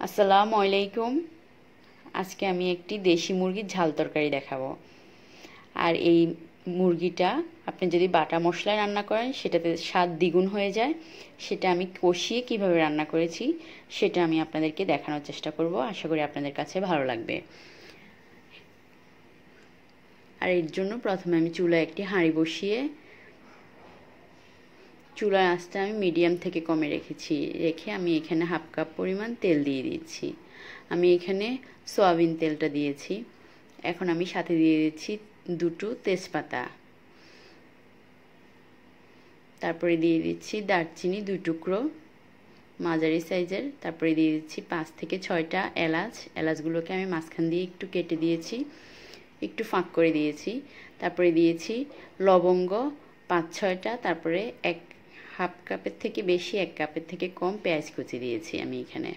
আসসালামু আলাইকুম। আজকে আমি একটি দেশি মুরগির ঝাল তরকারি দেখাবো। আর এই মুরগিটা আপনি যদি বাটা মশলায় রান্না করেন সেটাতে স্বাদ দ্বিগুণ হয়ে যায়। সেটা আমি কষিয়ে কিভাবে রান্না করেছি সেটা আমি আপনাদেরকে দেখানোর চেষ্টা করব। আশা করি আপনাদের কাছে ভালো লাগবে। আর এর জন্য প্রথমে আমি চুলায় একটি হাঁড়ি বসিয়ে চুলার আঁচটা আমি মিডিয়াম থেকে কমে রেখে আমি এখানে হাফ কাপ পরিমাণ তেল দিয়ে দিচ্ছি। আমি এখানে সয়াবিন তেলটা দিয়েছি। এখন আমি সাথে দিয়ে দিচ্ছি দুটো তেজপাতা, তারপরে দিয়ে দিচ্ছি দারচিনি 2 টুকরো মাঝারি সাইজের, তারপরে দিয়ে দিচ্ছি 5 থেকে 6টা এলাচ। এলাচগুলোকে আমি মাঝখান দিয়ে একটু কেটে দিয়েছি, একটু ফাঁক করে দিয়েছি। তারপরে দিয়েছি লবঙ্গ 5-6টা, তারপরে হাফ কাপের থেকে বেশি 1 কাপের থেকে কম পেঁয়াজ কুচি দিয়েছি আমি এখানে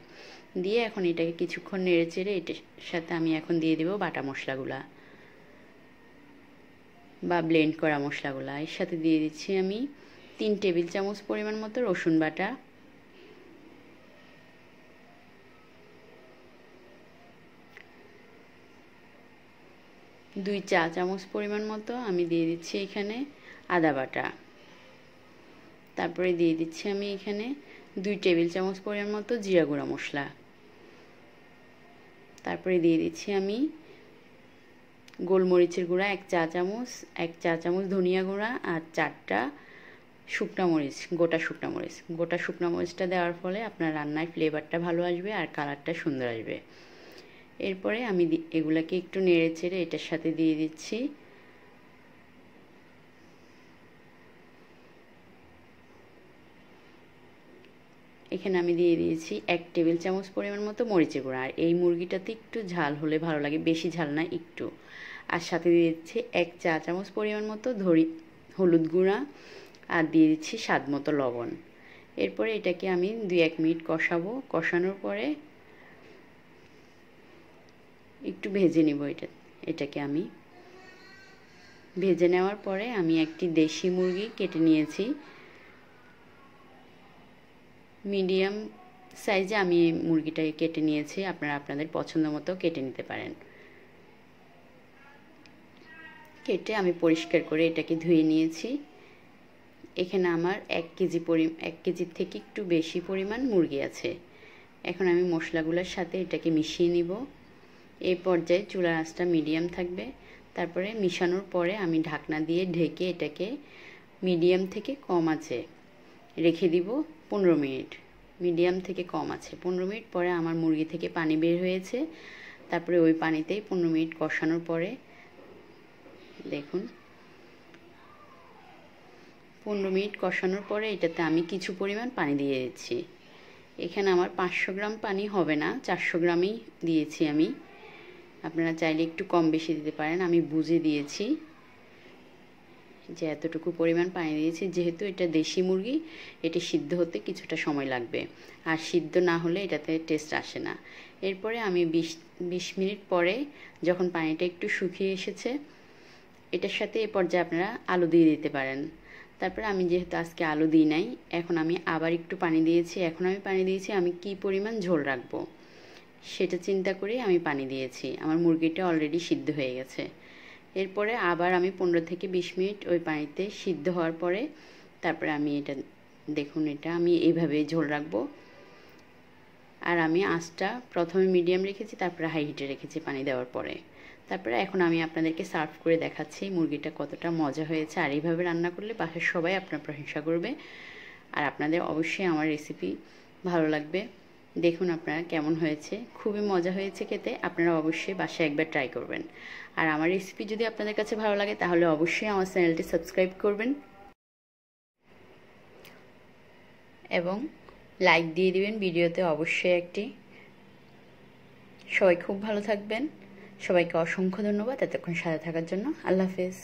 দিয়ে এখন এটাকে কিছুক্ষণ নেড়ে চেড়ে এটার সাথে আমি এখন দিয়ে দেব বাটা মশলাগুলা বা ব্লেন্ড করা মশলাগুলা। এর সাথে দিয়ে দিচ্ছি আমি 3 টেবিল চামচ পরিমাণ মতো রসুন বাটা, দুই চা চামচ পরিমাণ মতো আমি দিয়ে দিচ্ছি এখানে আদা বাটা, তারপরে দিয়ে দিচ্ছি আমি এখানে 2 টেবিল চামচ পরিমাণ মতো জিরা গুঁড়া মশলা, তারপরে দিয়ে দিচ্ছি আমি গোলমরিচের গুঁড়া 1 চা চামচ, 1 চা চামচ ধনিয়া গুঁড়া আর 4টা শুকনা মরিচ, গোটা শুকনা মরিচটা দেওয়ার ফলে আপনার রান্নায় ফ্লেভারটা ভালো আসবে আর কালারটা সুন্দর আসবে। এরপরে আমি এগুলাকে একটু নেড়ে চেড়ে এটার সাথে দিয়ে দিচ্ছি এখানে আমি দিয়ে দিয়েছি 1 টেবিল চামচ পরিমাণ মতো মরিচের গুঁড়া। আর এই মুরগিটাতে একটু ঝাল হলে ভালো লাগে, বেশি ঝাল না একটু। আর সাথে দিয়ে দিচ্ছি 1 চা চামচ পরিমাণ মতো হলুদ গুঁড়া আর দিয়ে দিচ্ছি স্বাদ মতো লবণ। এরপরে এটাকে আমি 2-1 মিনিট কষাবো। কষানোর পরে একটু ভেজে নেব এটাকে আমি ভেজে নেওয়ার পরে আমি একটি দেশি মুরগি কেটে নিয়েছি। মিডিয়াম সাইজে আমি মুরগিটাকে কেটে নিয়েছি, আপনারা আপনাদের পছন্দ মতো কেটে নিতে পারেন। কেটে আমি পরিষ্কার করে এটাকে ধুয়ে নিয়েছি। এখানে আমার 1 কেজির থেকে একটু বেশি পরিমাণ মুরগি আছে। এখন আমি মশলাগুলোর সাথে এটাকে মিশিয়ে নিব। এই পর্যায়ে চুলার আঁচটা মিডিয়াম থাকবে। তারপরে মিশানোর পরে আমি ঢাকনা দিয়ে ঢেকে এটাকে মিডিয়াম থেকে কম আঁচে রেখে দিব 15 মিনিট। মিডিয়াম থেকে কম আছে 15 মিনিট পরে আমার মুরগি থেকে পানি বের হয়েছে। তারপরে ওই পানিতেই 15 মিনিট কষানোর পরে দেখুন 15 মিনিট কষানোর পরে এটাতে আমি কিছু পরিমাণ পানি দিয়ে দিচ্ছি। এখানে আমার 500 গ্রাম পানি হবে না, 400 গ্রামই দিয়েছি আমি। আপনারা চাইলে একটু কম বেশি দিতে পারেন, আমি বুঝে দিয়েছি যে এতটুকু পরিমাণ পানি দিয়েছি। যেহেতু এটা দেশি মুরগি, এটা সিদ্ধ হতে কিছুটা সময় লাগবে, আর সিদ্ধ না হলে এটাতে টেস্ট আসে না। এরপরে আমি 20 মিনিট পরে যখন পানিটা একটু শুকিয়ে এসেছে, এটার সাথে এ পর্যায়ে আপনারা আলু দিয়ে দিতে পারেন। তারপরে আমি যেহেতু আজকে আলু দিই নাই, এখন আমি আবার একটু পানি দিয়েছি। এখন আমি পানি দিয়েছি আমি কি পরিমাণ ঝোল রাখবো সেটা চিন্তা করে আমি পানি দিয়েছি। আমার মুরগিটা অলরেডি সিদ্ধ হয়ে গেছে। এরপরে আবার আমি 15 থেকে 20 মিনিট ওই পানিতে সিদ্ধ হওয়ার পরে তারপরে আমি এটা দেখুন, এটা আমি এইভাবে ঝোল রাখবো। আর আমি আঁচটা প্রথমে মিডিয়াম রেখেছি, তারপরে হাই হিটে রেখেছি পানি দেওয়ার পরে। তারপরে এখন আমি আপনাদেরকে সার্ভ করে দেখাচ্ছি মুরগিটা কতটা মজা হয়েছে। আর এইভাবে রান্না করলে বাসার সবাই আপনার প্রশংসা করবে। আর আপনাদের অবশ্যই আমার রেসিপি ভালো লাগবে। দেখুন আপনারা কেমন হয়েছে, খুবই মজা হয়েছে খেতে। আপনারা অবশ্যই বাসায় একবার ট্রাই করবেন। আর আমার রেসিপি যদি আপনাদের কাছে ভালো লাগে তাহলে অবশ্যই আমার চ্যানেলটি সাবস্ক্রাইব করবেন এবং লাইক দিয়ে দিবেন ভিডিওতে অবশ্যই একটি। সবাই খুব ভালো থাকবেন। সবাইকে অসংখ্য ধন্যবাদ এতক্ষণ সাথে থাকার জন্য। আল্লাহ হাফেজ।